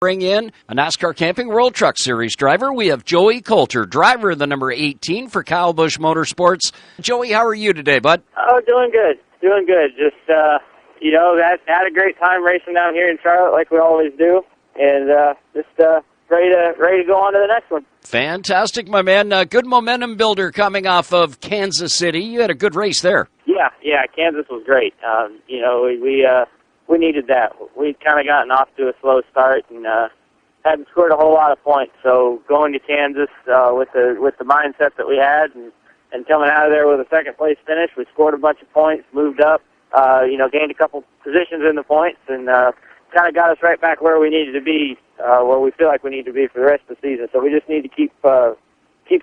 Bring in a NASCAR Camping World Truck Series driver. We have Joey Coulter, driver of the number 18 for Kyle Busch Motorsports. Joey, how are you today, bud? Oh, doing good. Doing good. Just, had a great time racing down here in Charlotte like we always do. And ready to go on to the next one. Fantastic, my man. Good momentum builder coming off of Kansas City. You had a good race there. Yeah, Kansas was great. We needed that. We'd kind of gotten off to a slow start and hadn't scored a whole lot of points. So going to Kansas with the mindset that we had and coming out of there with a second-place finish, we scored a bunch of points, moved up, gained a couple positions in the points, and kind of got us right back where we needed to be, where we feel like we need to be for the rest of the season. So we just need to keep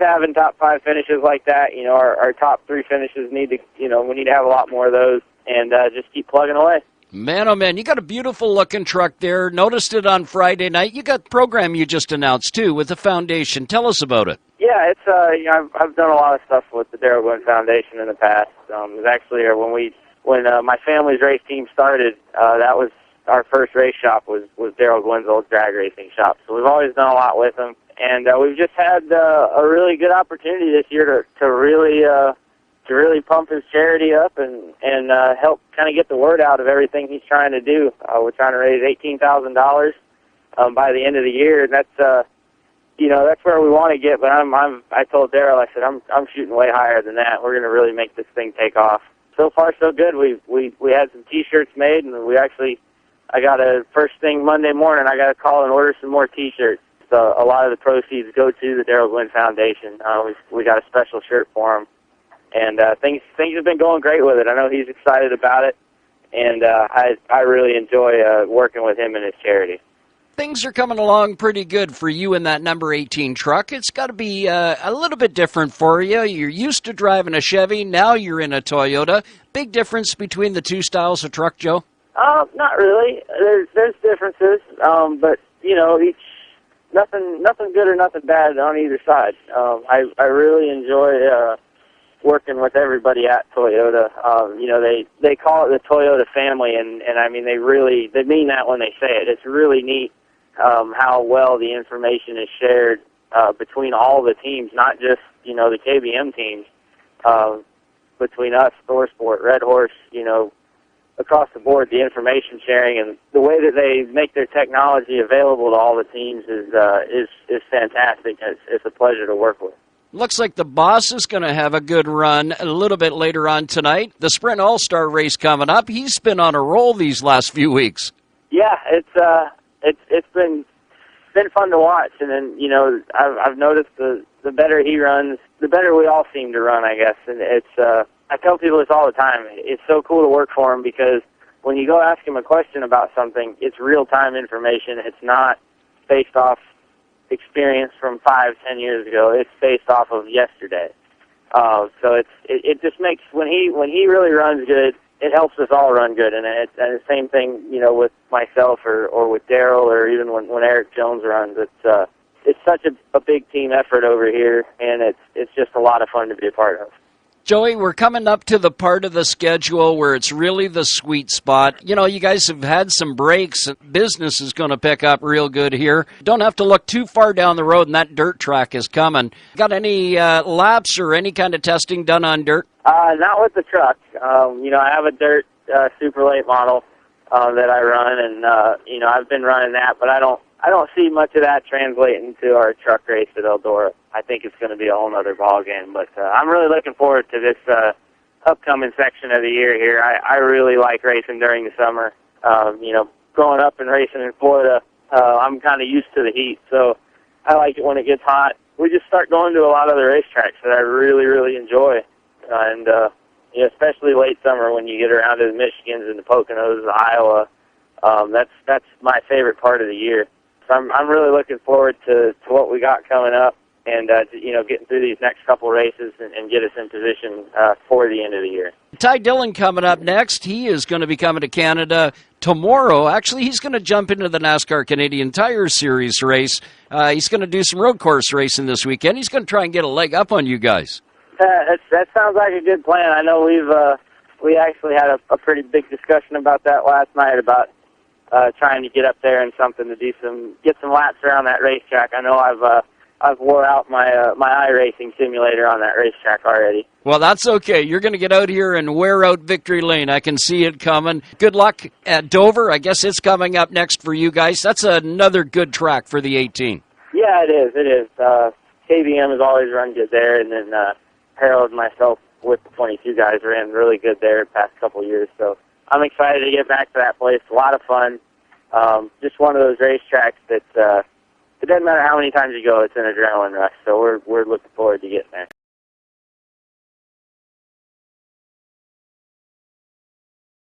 having top 5 finishes like that. Our top 3 finishes we need to have a lot more of those, and just keep plugging away. Man, oh man, you got a beautiful-looking truck there. Noticed it on Friday night. You got the program you just announced, too, with the foundation. Tell us about it. Yeah, it's I've done a lot of stuff with the Darrell Gwynn Foundation in the past. It was actually when my family's race team started, that was our first race shop was Darrell Gwynn's old drag racing shop. So we've always done a lot with him, and we've just had a really good opportunity this year to really pump his charity up and help kind of get the word out of everything he's trying to do. We're trying to raise $18,000 by the end of the year, and that's where we want to get. But I told Darrell, I said I'm shooting way higher than that. We're going to really make this thing take off. So far, so good. We had some T-shirts made, and I got first thing Monday morning. I got to call and order some more T-shirts. So a lot of the proceeds go to the Darrell Gwynn Foundation. We got a special shirt for him. And things have been going great with it. I know he's excited about it, and I really enjoy working with him and his charity. Things are coming along pretty good for you in that number 18 truck. It's got to be a little bit different for you. You're used to driving a Chevy. Now you're in a Toyota. Big difference between the two styles of truck, Joe? Not really. There's differences, but nothing good or nothing bad on either side. I really enjoy working with everybody at Toyota. They call it the Toyota family, and I mean they mean that when they say it. It's really neat how well the information is shared between all the teams, not just the KBM teams, between us, ThorSport, Red Horse, across the board. The information sharing and the way that they make their technology available to all the teams is fantastic. It's a pleasure to work with. Looks like the boss is going to have a good run a little bit later on tonight. The Sprint All-Star race coming up. He's been on a roll these last few weeks. Yeah, it's been fun to watch, and then I've noticed the better he runs, the better we all seem to run, I guess. And I tell people this all the time. It's so cool to work for him because when you go ask him a question about something, it's real-time information. It's not based off experience from 5-10 years ago. It's based off of yesterday. So it just makes when he really runs good, it helps us all run good. And the same thing with myself or with Darrell or even when Eric Jones runs. It's such a big team effort over here, and it's just a lot of fun to be a part of. Joey, we're coming up to the part of the schedule where it's really the sweet spot. You guys have had some breaks. Business is going to pick up real good here. Don't have to look too far down the road, and that dirt track is coming. Got any laps or any kind of testing done on dirt? Not with the truck. I have a dirt super late model that I run, and I've been running that, but I don't see much of that translating to our truck race at Eldora. I think it's going to be a whole other ball game, but I'm really looking forward to this upcoming section of the year here. I really like racing during the summer. Growing up and racing in Florida, I'm kind of used to the heat, so I like it when it gets hot. We just start going to a lot of the racetracks that I really, really enjoy, and especially late summer when you get around to the Michigans and the Poconos, the Iowa. That's my favorite part of the year. So I'm really looking forward to what we got coming up, and getting through these next couple races and get us in position for the end of the year. Ty Dillon coming up next. He is going to be coming to Canada tomorrow. Actually, he's going to jump into the NASCAR Canadian Tire Series race. He's going to do some road course racing this weekend. He's going to try and get a leg up on you guys. That sounds like a good plan. I know we actually had a pretty big discussion about that last night about trying to get up there and something to get some laps around that racetrack. I know I've wore out my iRacing simulator on that racetrack already. Well, that's okay. You're going to get out here and wear out Victory Lane. I can see it coming. Good luck at Dover. I guess it's coming up next for you guys. That's another good track for the 18. Yeah, it is. It is. KBM has always run good there, and then Harold and myself with the 22 guys ran really good there the past couple of years. So I'm excited to get back to that place. A lot of fun. Just one of those racetracks that it doesn't matter how many times you go, it's an adrenaline rush. So we're looking forward to getting there.